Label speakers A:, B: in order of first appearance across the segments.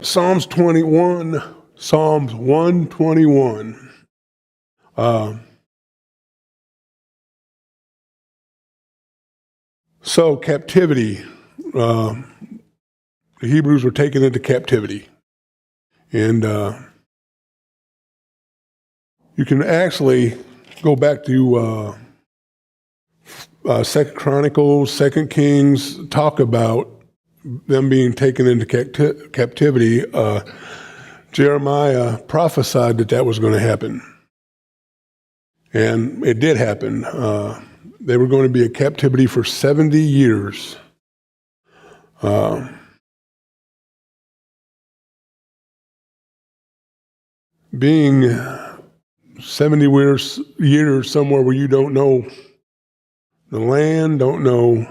A: Psalms 21, Psalms 121. So captivity, the Hebrews were taken into captivity. And you can actually go back to 2 Chronicles, 2 Kings, talk about them being taken into captivity. Jeremiah prophesied that was going to happen. And it did happen. They were going to be in captivity for 70 years. Being 70 years somewhere where you don't know the land, don't know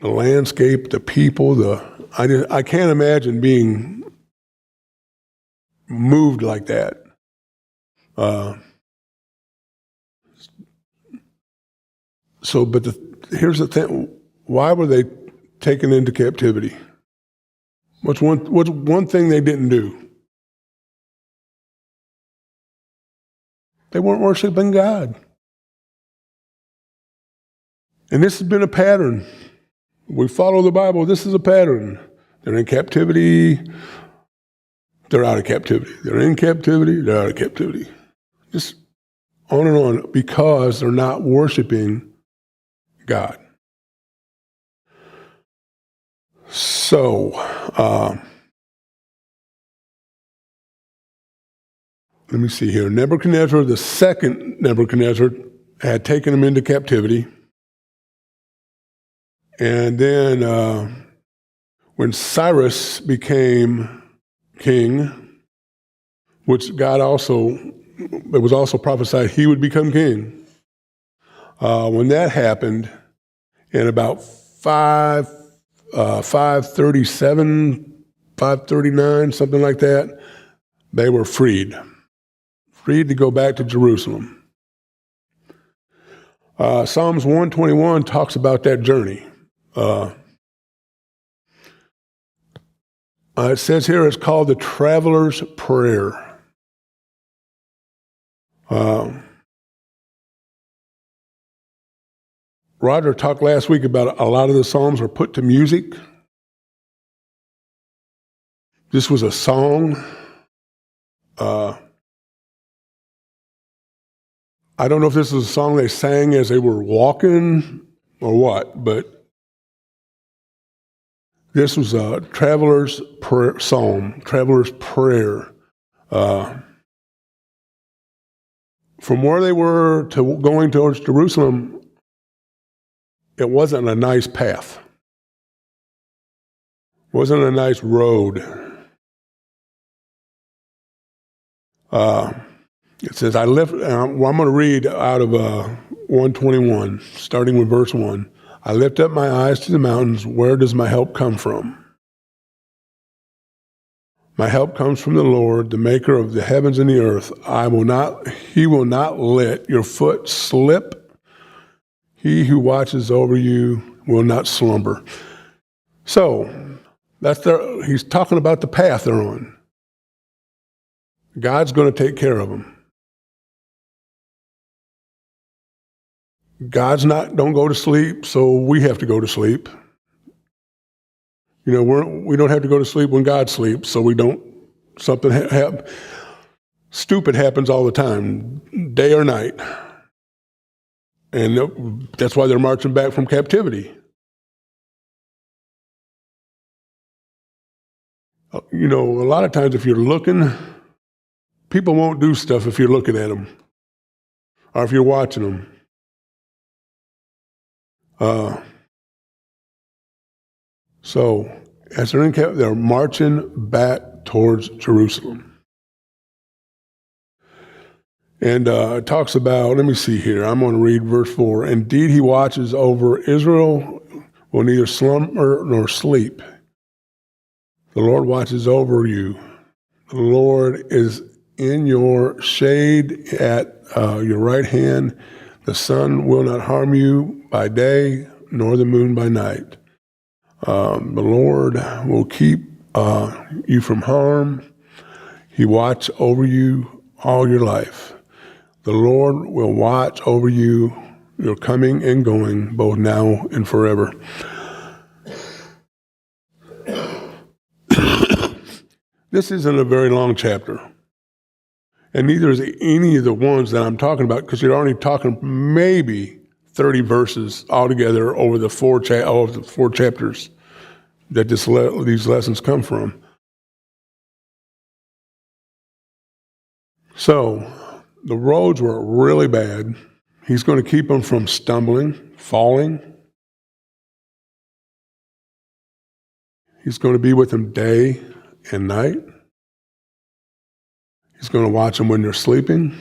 A: the landscape, the people, I can't imagine being moved like that. Here's the thing: why were they taken into captivity? What's one thing they didn't do? They weren't worshiping God. And this has been a pattern. We follow the Bible. This is a pattern. They're in captivity. They're out of captivity. They're in captivity. They're out of captivity. Just on and on, because they're not worshiping God. So, let me see here. Nebuchadnezzar, the second Nebuchadnezzar, had taken them into captivity. And then when Cyrus became king, which it was also prophesied he would become king. When that happened, in about 537, 539, something like that, they were freed to go back to Jerusalem. Psalms 121 talks about that journey. It says here it's called the Traveler's Prayer. Roger talked last week about a lot of the Psalms are put to music. This was a song. I don't know if this is a song they sang as they were walking or what, but this was a traveler's prayer psalm, traveler's prayer. From where they were to going towards Jerusalem, it wasn't a nice path. It wasn't a nice road. It says, I'm going to read out of 121, starting with verse 1. I lift up my eyes to the mountains. Where does my help come from? My help comes from the Lord, the maker of the heavens and the earth. He will not let your foot slip. He who watches over you will not slumber. So, he's talking about the path they're on. God's going to take care of them. God's don't go to sleep, so we have to go to sleep. We don't have to go to sleep when God sleeps, so we don't. Something stupid happens all the time, day or night. And that's why they're marching back from captivity. A lot of times if you're looking, people won't do stuff if you're looking at them or if you're watching them. So as they're in captivity, they're marching back towards Jerusalem. And it talks about, let me see here, I'm going to read verse 4. Indeed, he watches over Israel, will neither slumber nor sleep. The Lord watches over you. The Lord is in your shade at your right hand. The sun will not harm you by day, nor the moon by night. The Lord will keep you from harm. He watch over you all your life. The Lord will watch over you, your coming and going, both now and forever. This isn't a very long chapter. And neither is any of the ones that I'm talking about, because you're only talking maybe 30 verses altogether over the four chapters that these lessons come from. So the roads were really bad. He's going to keep them from stumbling, falling. He's going to be with them day and night. He's going to watch them when they're sleeping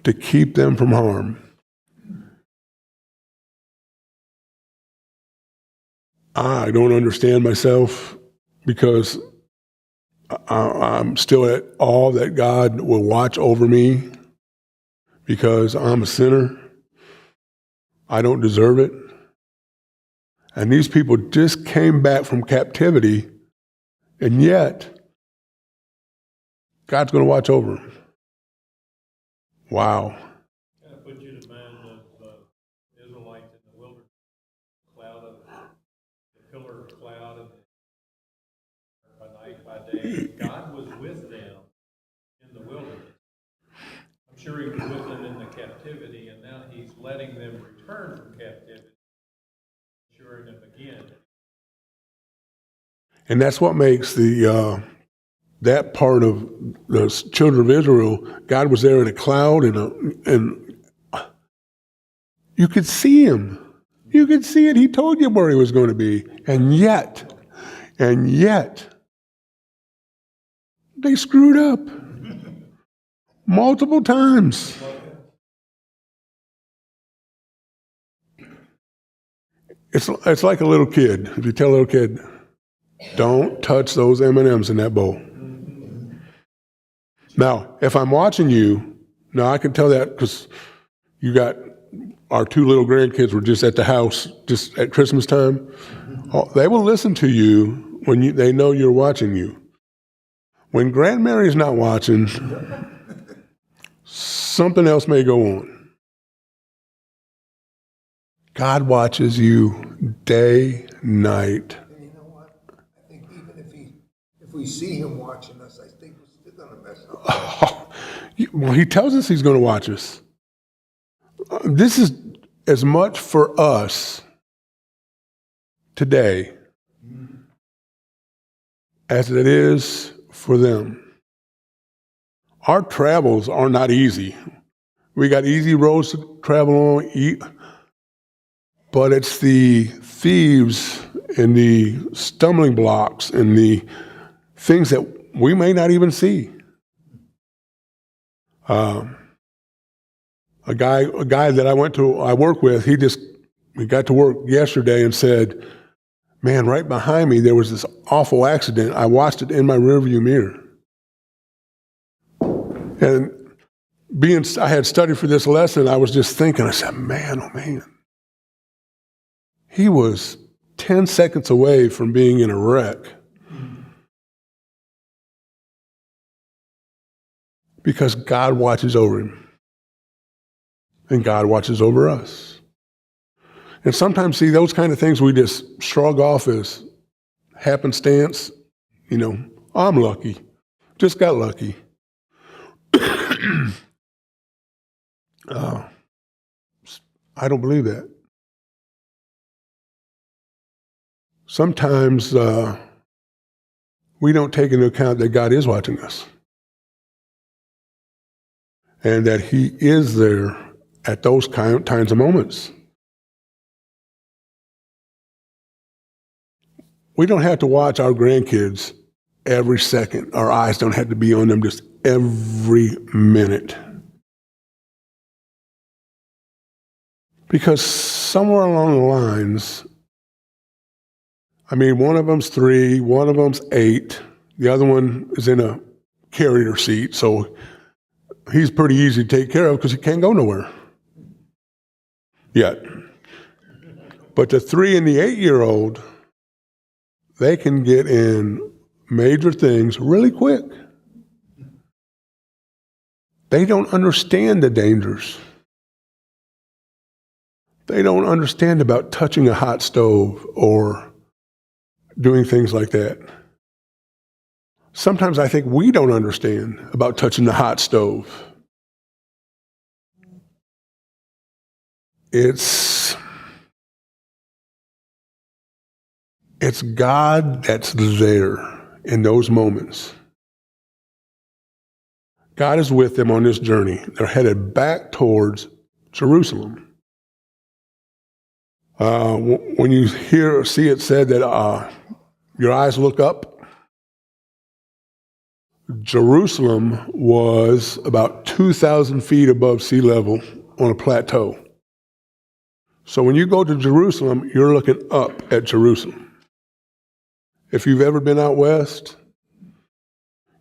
A: to keep them from harm. I don't understand myself because I'm still at awe that God will watch over me because I'm a sinner. I don't deserve it. And these people just came back from captivity, and yet God's going to watch over them. Wow.
B: Kind of put you to mind of Israelites in the wilderness, the pillar of cloud and by night, by day. God was with them in the wilderness. I'm sure he was with them in the captivity, and now he's letting them return from captivity, assuring them again.
A: And that's what makes that part of the children of Israel, God was there in a cloud and you could see him. You could see it. He told you where he was going to be. And yet, they screwed up multiple times. It's like a little kid. If you tell a little kid, don't touch those M&Ms in that bowl. Now, if I'm watching you, now I can tell that because you got our two little grandkids were just at the house just at Christmas time. They will listen to you when they know you're watching you. When Grandmary's not watching, something else may go on. God watches you day, night.
C: And you know what? I think even if we see him watching us, I think we're still going to mess up.
A: Well, he tells us he's going to watch us. This is as much for us today as it is for them. Our travels are not easy. We got easy roads to travel on, but it's the thieves and the stumbling blocks and the things that we may not even see. A guy that I work with, he got to work yesterday and said, man, right behind me there was this awful accident. I watched it in my rearview mirror. And I had studied for this lesson, I was just thinking, I said, man, oh man. He was 10 seconds away from being in a wreck. Because God watches over him. And God watches over us. And sometimes, see, those kind of things we just shrug off as happenstance. You know, I'm lucky. Just got lucky. I don't believe that. Sometimes we don't take into account that God is watching us. And that he is there at those kinds of moments. We don't have to watch our grandkids every second. Our eyes don't have to be on them just every minute. Because somewhere along the lines, one of them's 3, one of them's 8, the other one is in a carrier seat, so he's pretty easy to take care of because he can't go nowhere. Yet. But the 3 and the 8-year-old, they can get in major things really quick. They don't understand the dangers. They don't understand about touching a hot stove or doing things like that. Sometimes I think we don't understand about touching the hot stove. It's God that's there in those moments. God is with them on this journey. They're headed back towards Jerusalem. When you see it said that your eyes look up, Jerusalem was about 2,000 feet above sea level on a plateau. So when you go to Jerusalem, you're looking up at Jerusalem. If you've ever been out west,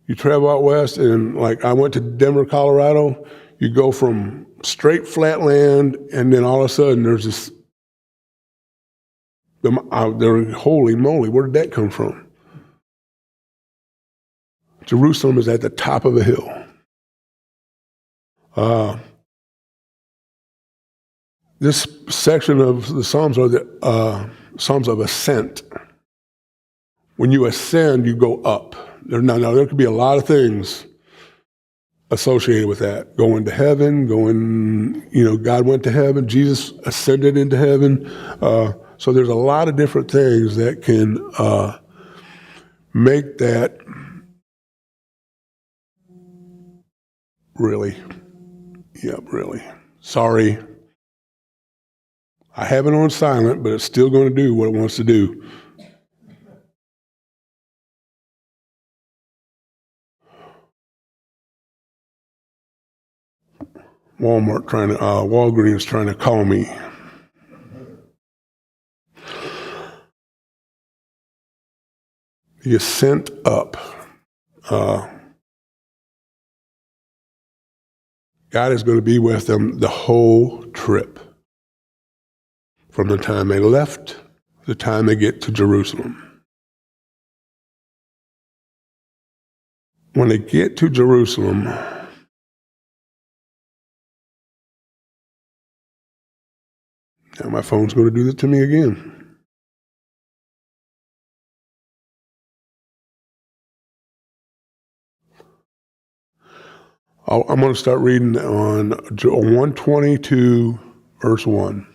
A: you travel out west, and like I went to Denver, Colorado, you go from straight flat land, and then all of a sudden there's this, holy moly, where did that come from? Jerusalem is at the top of a hill. This section of the Psalms are the Psalms of ascent. When you ascend, you go up. Now, there could be a lot of things associated with that. Going to heaven, God went to heaven, Jesus ascended into heaven. So there's a lot of different things that can make that really. Sorry. I have it on silent, but it's still going to do what it wants to do. Walgreens trying to call me. The ascent up. God is going to be with them the whole trip. From the time they left to the time they get to Jerusalem. When they get to Jerusalem, now my phone's going to do that to me again. I'm going to start reading on 122, verse 1.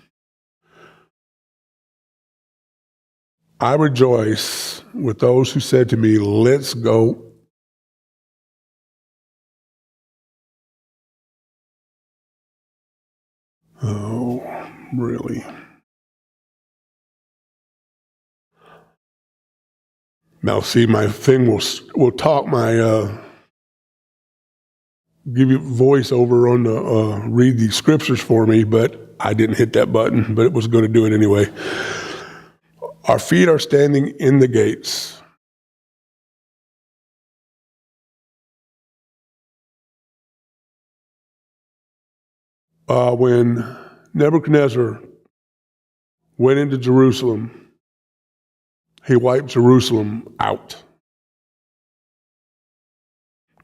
A: I rejoice with those who said to me, let's go. Oh, really? Now, see, my thing will talk give you voice over on the read the scriptures for me, but I didn't hit that button, but it was going to do it anyway. Our feet are standing in the gates. When Nebuchadnezzar went into Jerusalem, he wiped Jerusalem out,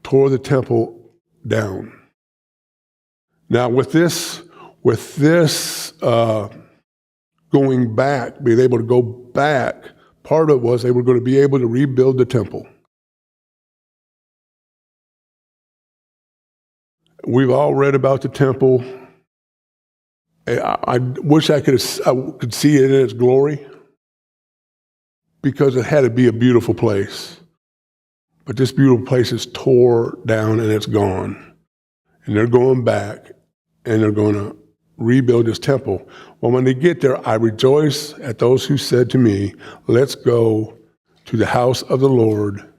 A: tore the temple down. Now, with this going back, being able to go back, part of it was they were going to be able to rebuild the temple. We've all read about the temple. I wish I could see it in its glory, because it had to be a beautiful place. But this beautiful place is tore down and it's gone. And they're going back and they're going to rebuild this temple. Well, when they get there, I rejoice at those who said to me, let's go to the house of the Lord.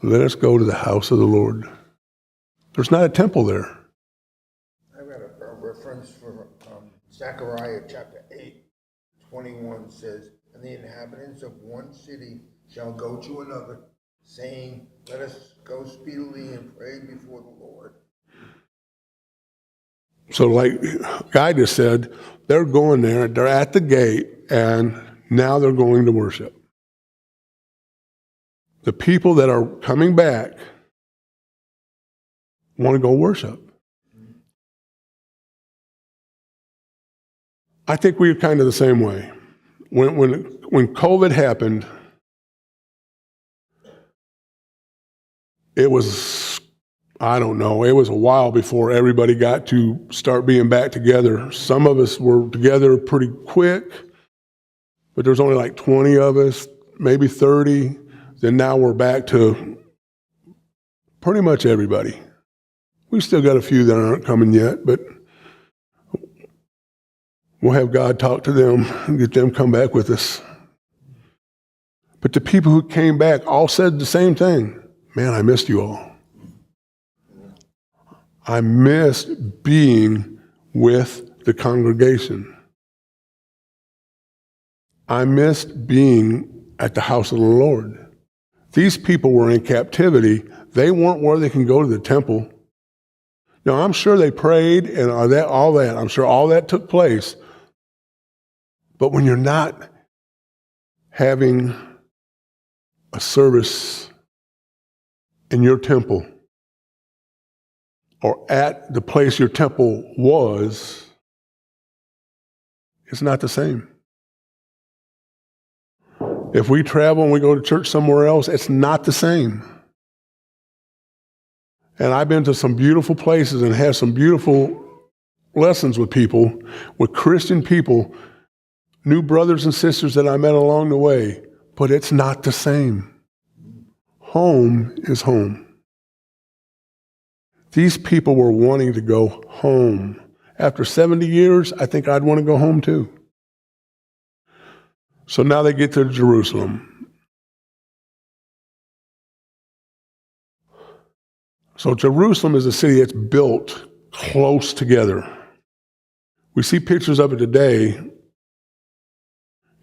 A: Let us go to the house of the Lord. There's not a temple there.
C: I got a reference for Zechariah chapter 8, 21 says, and the inhabitants of one city shall go to another, saying, let us go speedily and pray before the Lord.
A: So like Guy just said, They're going there, they're at the gate, and now they're going to worship. The people that are coming back want to go worship. I think we're kind of the same way. When COVID happened, it was, I don't know, it was a while before everybody got to start being back together. Some of us were together pretty quick, but there's only like 20 of us, maybe 30. Then now we're back to pretty much everybody. We've still got a few that aren't coming yet, but we'll have God talk to them and get them come back with us. But the people who came back all said the same thing. Man, I missed you all. I missed being with the congregation. I missed being at the house of the Lord. These people were in captivity. They weren't where they can go to the temple. Now, I'm sure they prayed and all that. I'm sure all that took place. But when you're not having a service in your temple or at the place your temple was, it's not the same. If we travel and we go to church somewhere else, it's not the same. And I've been to some beautiful places and had some beautiful lessons with people, with Christian people, new brothers and sisters that I met along the way, but it's not the same. Home is home. These people were wanting to go home. After 70 years, I think I'd want to go home too. So now they get to Jerusalem. So Jerusalem is a city that's built close together. We see pictures of it today.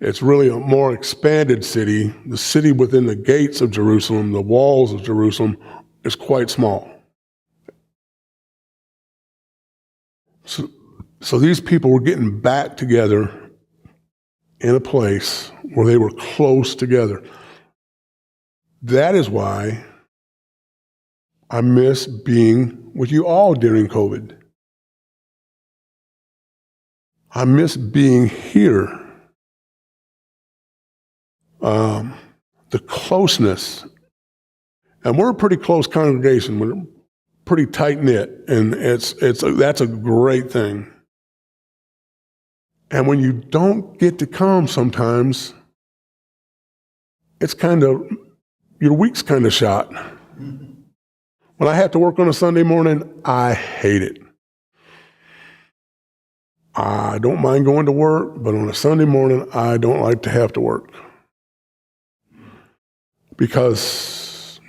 A: It's really a more expanded city. The city within the gates of Jerusalem, the walls of Jerusalem, is quite small. So these people were getting back together in a place where they were close together. That is why I miss being with you all during COVID. I miss being here. The closeness. And we're a pretty close congregation. We're pretty tight-knit, and that's a great thing. And when you don't get to come sometimes, it's kind of, your week's kind of shot. When I have to work on a Sunday morning, I hate it. I don't mind going to work, but on a Sunday morning, I don't like to have to work.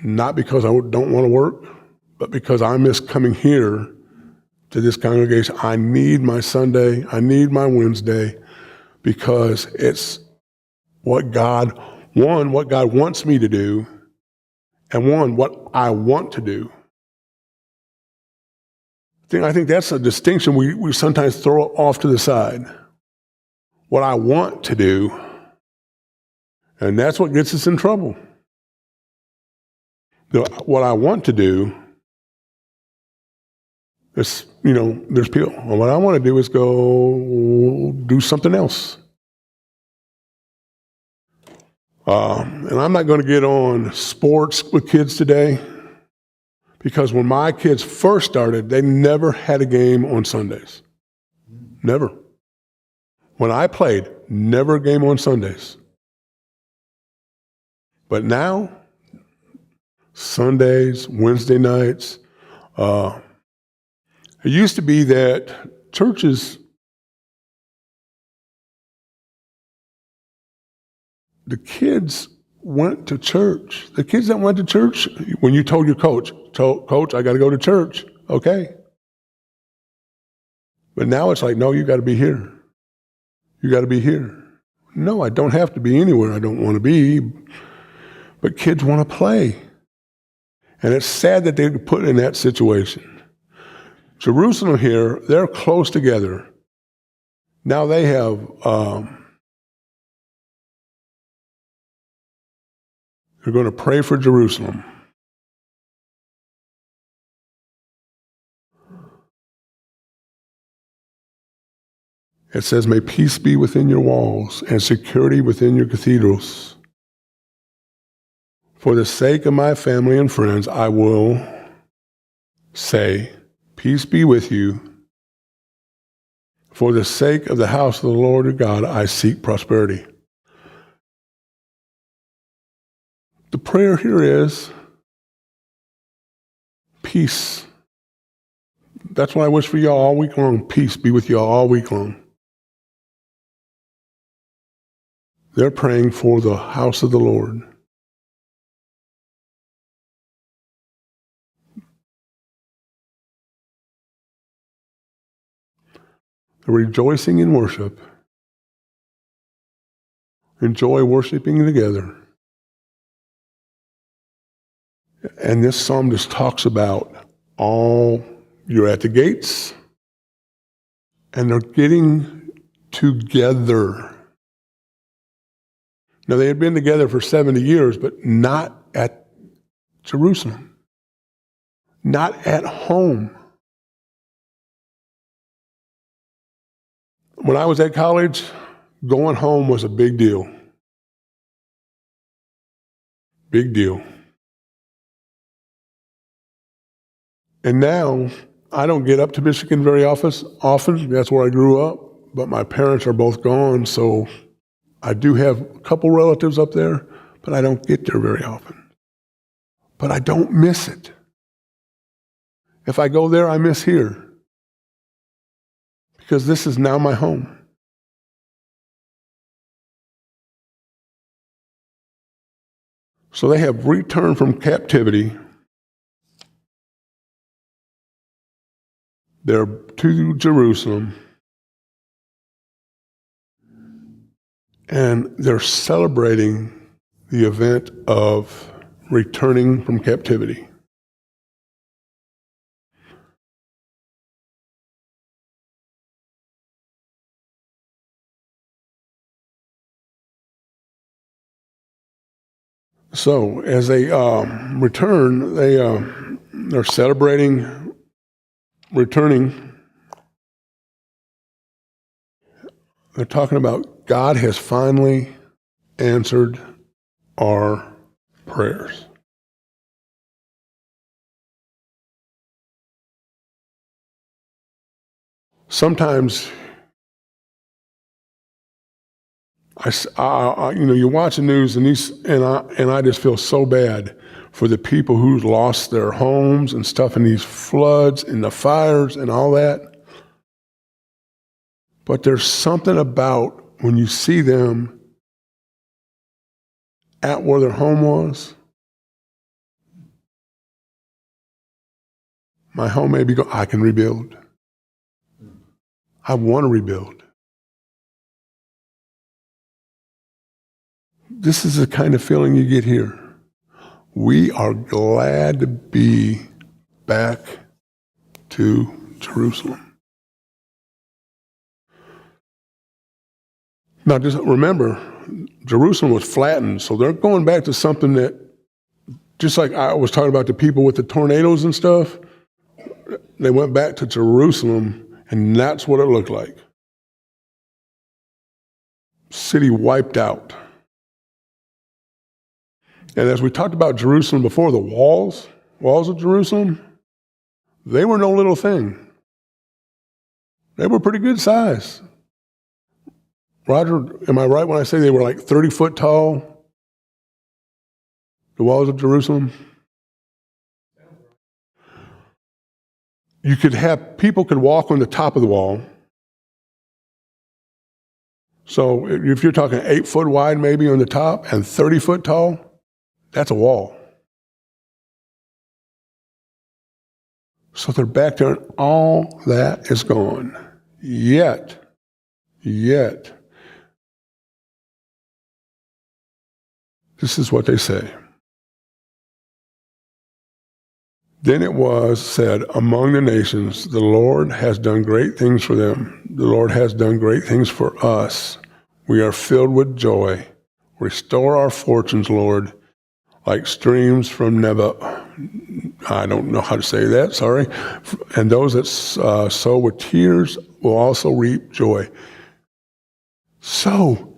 A: Not because I don't want to work, but because I miss coming here to this congregation. I need my Sunday, I need my Wednesday, because it's what God wants me to do, and what I want to do. I think that's a distinction we sometimes throw off to the side. What I want to do, and that's what gets us in trouble. What I want to do is, there's people, what I want to do is go do something else. And I'm not going to get on sports with kids today, because when my kids first started, they never had a game on Sundays. Never. When I played, never a game on Sundays. But now, Sundays, Wednesday nights. It used to be that churches, the kids went to church. The kids that went to church, when you told your coach, I got to go to church, okay. But now it's like, no, you got to be here. You got to be here. No, I don't have to be anywhere I don't want to be. But kids want to play. And it's sad that they're put in that situation. Jerusalem here, they're close together. Now they have, they're going to pray for Jerusalem. It says, may peace be within your walls and security within your cathedrals. For the sake of my family and friends, I will say, peace be with you. For the sake of the house of the Lord your God, I seek prosperity. The prayer here is peace. That's what I wish for y'all all week long. Peace be with y'all all week long. They're praying for the house of the Lord. They're rejoicing in worship. Enjoy worshiping together. And this psalm just talks about you're at the gates, and they're getting together. Now, they had been together for 70 years, but not at Jerusalem, not at home. When I was at college, going home was a big deal. Big deal. And now, I don't get up to Michigan very often. That's where I grew up, but my parents are both gone, so I do have a couple relatives up there, but I don't get there very often. But I don't miss it. If I go there, I miss here, because this is now my home. So they have returned from captivity. They're to Jerusalem, and they're celebrating the event of returning from captivity. So as they return, they're celebrating returning. They're talking about God has finally answered our prayers. Sometimes, you watch the news and I just feel so bad for the people who lost their homes and stuff in these floods and the fires and all that. But there's something about when you see them at where their home was. My home may be gone. I can rebuild. I want to rebuild. This is the kind of feeling you get here. We are glad to be back to Jerusalem. Now, just remember, Jerusalem was flattened, so they're going back to something that, just like I was talking about the people with the tornadoes and stuff, they went back to Jerusalem, and that's what it looked like. City wiped out. And as we talked about Jerusalem before, the walls of Jerusalem, they were no little thing. They were pretty good size. Roger, am I right when I say they were like 30 foot tall? The walls of Jerusalem? People could walk on the top of the wall. So if you're talking 8 foot wide maybe on the top and 30 foot tall, that's a wall. So they're back there and all that is gone. Yet, this is what they say. Then it was said among the nations, the Lord has done great things for them. The Lord has done great things for us. We are filled with joy. Restore our fortunes, Lord, like streams from Nebo. I don't know how to say that, sorry. And those that sow with tears will also reap joy. So,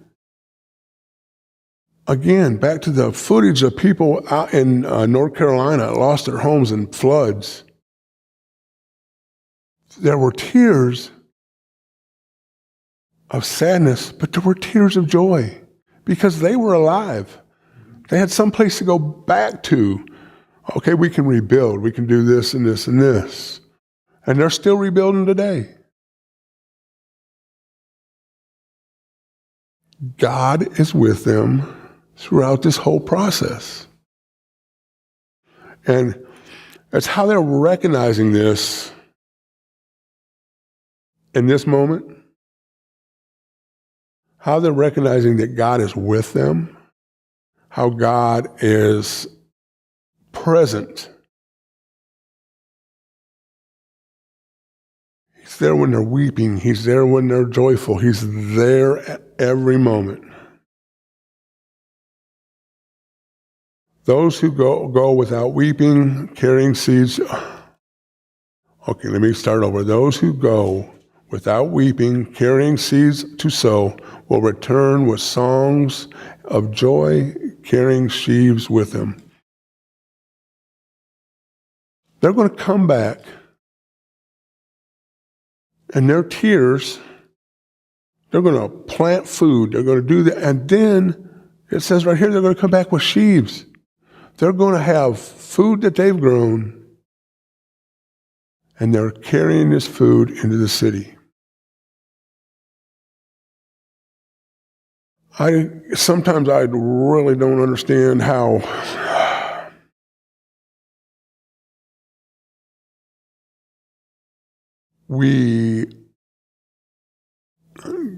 A: again, back to the footage of people out in North Carolina lost their homes in floods. There were tears of sadness, but there were tears of joy because they were alive. They had some place to go back to. Okay, we can rebuild. We can do this and this and this. And they're still rebuilding today. God is with them throughout this whole process. And that's how they're recognizing this in this moment. How they're recognizing that God is with them. How God is present. He's there when they're weeping. He's there when they're joyful. He's there at every moment. Those who go without weeping, carrying seeds. Okay, let me start over. Those who go without weeping, carrying seeds to sow, will return with songs of joy, carrying sheaves with them. They're going to come back, and their tears, they're going to plant food. They're going to do that. And then it says right here, they're going to come back with sheaves. They're going to have food that they've grown, and they're carrying this food into the city. Sometimes I really don't understand how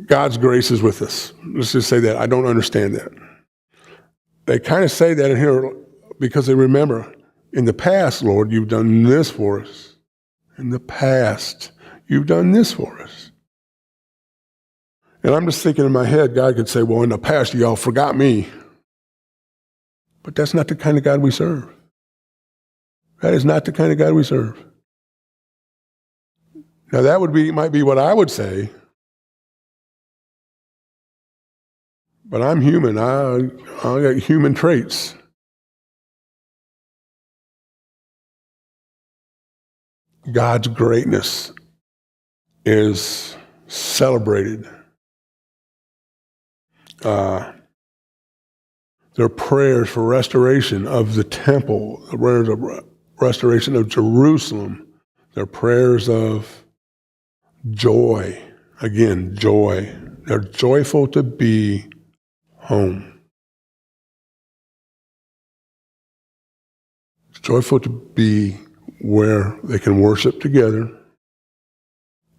A: God's grace is with us. Let's just say that. I don't understand that. They kind of say that in here because they remember, in the past, Lord, you've done this for us. In the past, you've done this for us. And I'm just thinking in my head, God could say, well, in the past, y'all forgot me. But that's not the kind of God we serve. That is not the kind of God we serve. Now, that might be what I would say. But I'm human. I got human traits. God's greatness is celebrated. Their prayers for restoration of the temple, the prayers of restoration of Jerusalem, their prayers of joy. Again, joy. They're joyful to be home. Joyful to be where they can worship together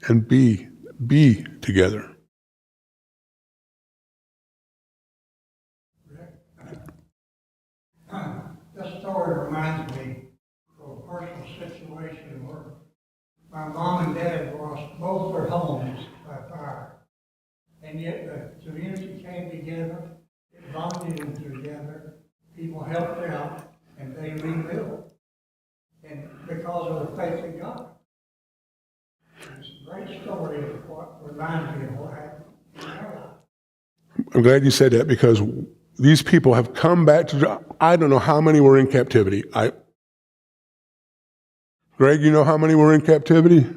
A: and be together.
D: This story reminds me of a personal situation where my mom and dad lost both their homes by fire. And yet the community came together, it bonded them together, people helped out, and they rebuilt. And because of the faith in God. It's a great story of what reminds me of what happened in our life.
A: I'm glad you said that because these people have come back to, I don't know how many were in captivity. Greg, you know how many were in captivity?
E: I don't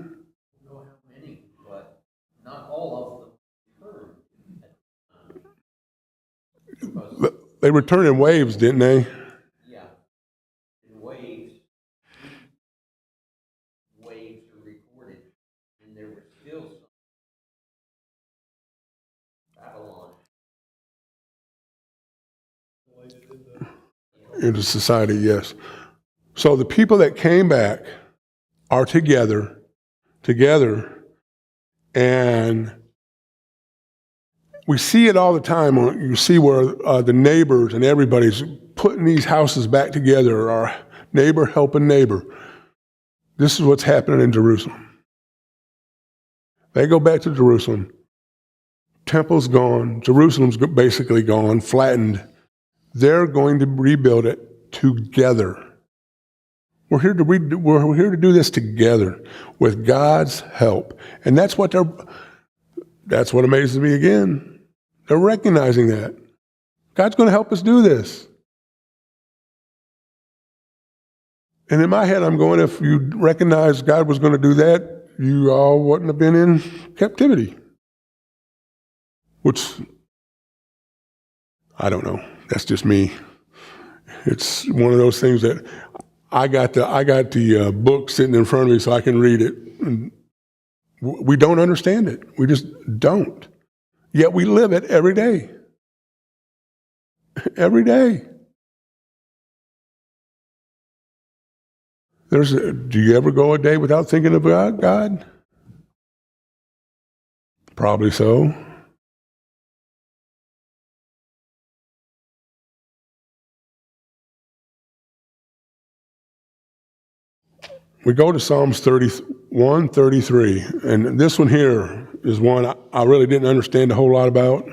E: know how many, but not all of them returned.
A: They returned in waves, didn't they?
E: Yeah, in waves. Waves are recorded, and there were still some. Babylon.
A: Into society, yes. So the people that came back are together, and we see it all the time. You see where the neighbors and everybody's putting these houses back together, our neighbor helping neighbor. This is what's happening in Jerusalem. They go back to Jerusalem. Temple's gone. Jerusalem's basically gone, flattened. They're going to rebuild it together. We're here to do this together with God's help. And that's what amazes me again. They're recognizing that. God's going to help us do this. And in my head, I'm going, if you recognize God was going to do that, you all wouldn't have been in captivity. Which, I don't know. That's just me. It's one of those things that I got the book sitting in front of me so I can read it. And we don't understand it. We just don't. Yet we live it every day. Every day. Do you ever go a day without thinking about God? Probably so. We go to Psalms 31, 33, and this one here is one I really didn't understand a whole lot about.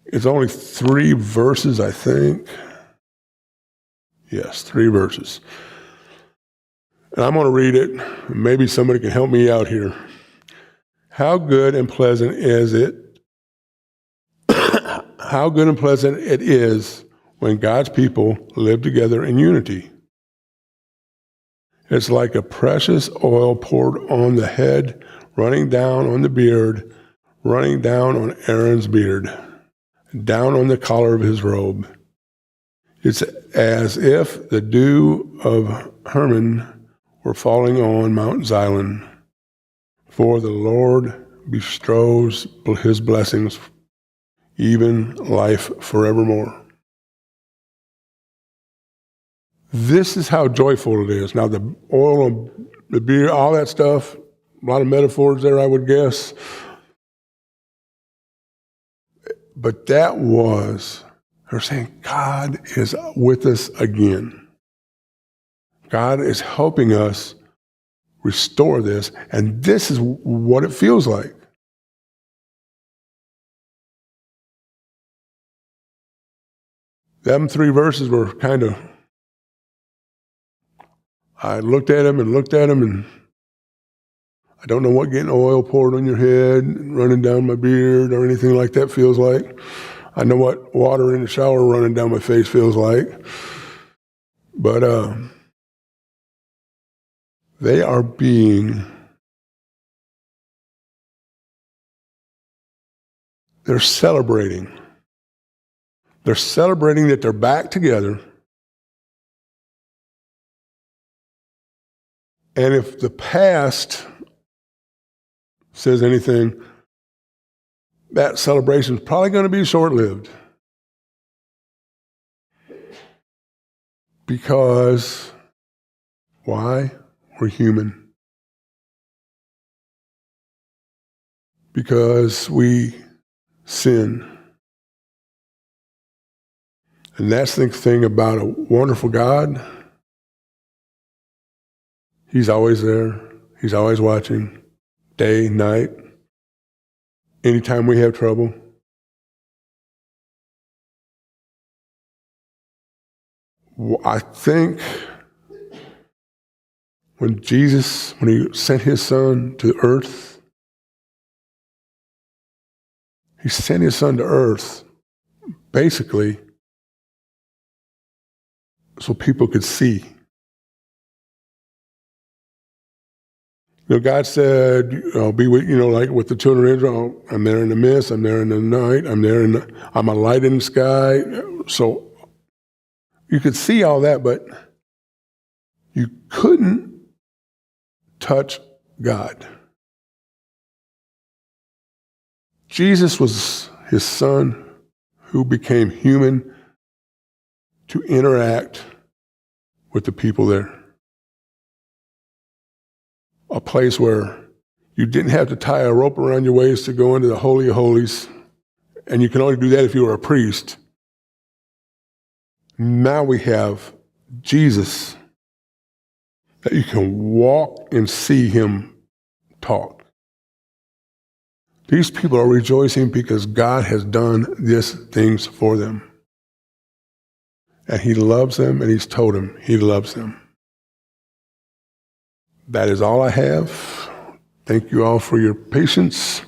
A: It's only 3 verses, I think. Yes, 3 verses. And I'm going to read it. Maybe somebody can help me out here. How good and pleasant is it? How good and pleasant it is when God's people live together in unity. It's like a precious oil poured on the head, running down on the beard, running down on Aaron's beard, down on the collar of his robe. It's as if the dew of Hermon were falling on Mount Zion, for the Lord bestows his blessings, even life forevermore. This is how joyful it is. Now, the oil and the beer, all that stuff, a lot of metaphors there, I would guess. But they're saying, God is with us again. God is helping us restore this, and this is what it feels like. Them 3 verses were kind of, I looked at them, and I don't know what getting oil poured on your head, running down my beard, or anything like that feels like. I know what water in the shower running down my face feels like. But they're celebrating. They're celebrating that they're back together. And if the past says anything, that celebration is probably going to be short-lived. Because, why? We're human. Because we sin. And that's the thing about a wonderful God. He's always there. He's always watching, day, night, anytime we have trouble. I think when he sent his son to earth, he sent his son to earth basically so people could see. God said, I'll be with, like with the children of Israel, I'm there in the mist, I'm there in the night, I'm a light in the sky. So you could see all that, but you couldn't touch God. Jesus was his son who became human to interact with the people there. A place where you didn't have to tie a rope around your waist to go into the Holy of Holies, and you can only do that if you were a priest. Now we have Jesus that you can walk and see him talk. These people are rejoicing because God has done these things for them. And he loves them, and he's told them he loves them. That is all I have. Thank you all for your patience.